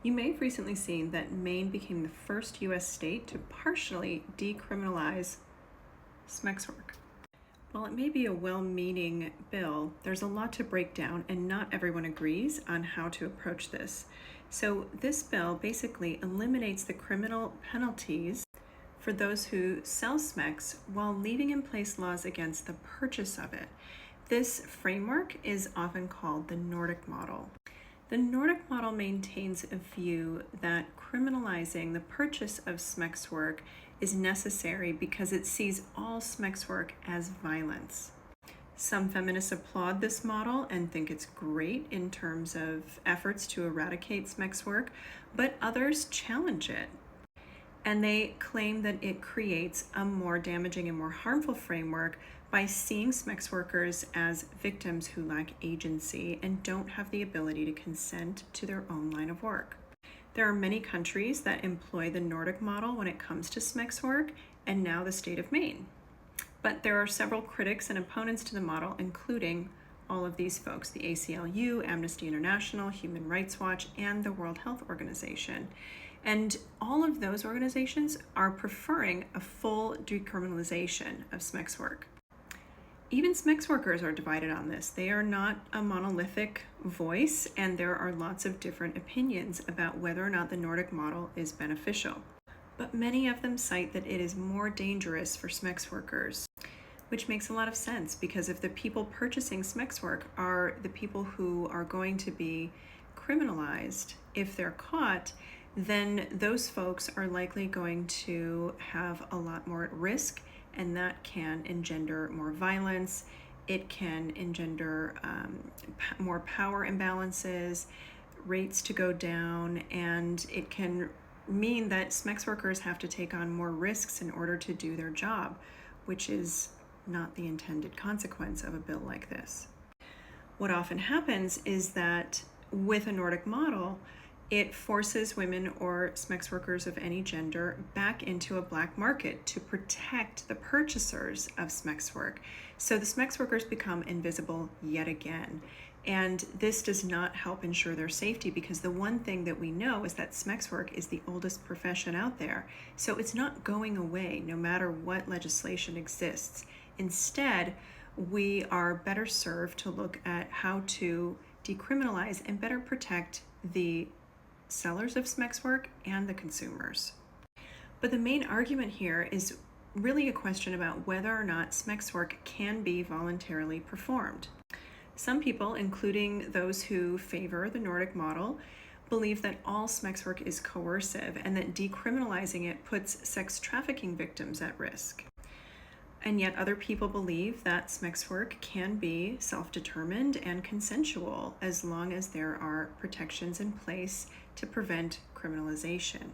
You may have recently seen that Maine became the first U.S. state to partially decriminalize sex work. While it may be a well-meaning bill, there's a lot to break down and not everyone agrees on how to approach this. So this bill basically eliminates the criminal penalties for those who sell SMECs while leaving in place laws against the purchase of it. This framework is often called the Nordic Model. The Nordic Model maintains a view that criminalizing the purchase of SMECs work is necessary because it sees all SMECs work as violence. Some feminists applaud this model and think it's great in terms of efforts to eradicate SMECs work, but others challenge it. And they claim that it creates a more damaging and more harmful framework by seeing SMECs workers as victims who lack agency and don't have the ability to consent to their own line of work. There are many countries that employ the Nordic model when it comes to SMECs work, and now the state of Maine. But there are several critics and opponents to the model, including all of these folks: the ACLU, Amnesty International, Human Rights Watch, and the World Health Organization. And all of those organizations are preferring a full decriminalization of SMECs work. Even SMECs workers are divided on this. They are not a monolithic voice, and there are lots of different opinions about whether or not the Nordic model is beneficial. But many of them cite that it is more dangerous for SMECs workers, which makes a lot of sense, because if the people purchasing SMECs work are the people who are going to be criminalized if they're caught, then those folks are likely going to have a lot more at risk, and that can engender more violence. It can engender more power imbalances, rates to go down, and it can mean that SMECs workers have to take on more risks in order to do their job, which is not the intended consequence of a bill like this. What often happens is that with a Nordic model, it forces women or SMECs workers of any gender back into a black market to protect the purchasers of SMECs work. So the SMECs workers become invisible yet again. And this does not help ensure their safety, because the one thing that we know is that SMECs work is the oldest profession out there. So it's not going away no matter what legislation exists. Instead, we are better served to look at how to decriminalize and better protect the sellers of SMECs work and the consumers. But the main argument here is really a question about whether or not SMECs work can be voluntarily performed. Some people, including those who favor the Nordic model, believe that all SMECs work is coercive and that decriminalizing it puts sex trafficking victims at risk. And yet other people believe that SMECs work can be self-determined and consensual as long as there are protections in place to prevent criminalization.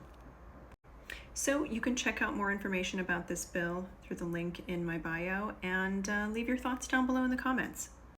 So you can check out more information about this bill through the link in my bio, and leave your thoughts down below in the comments.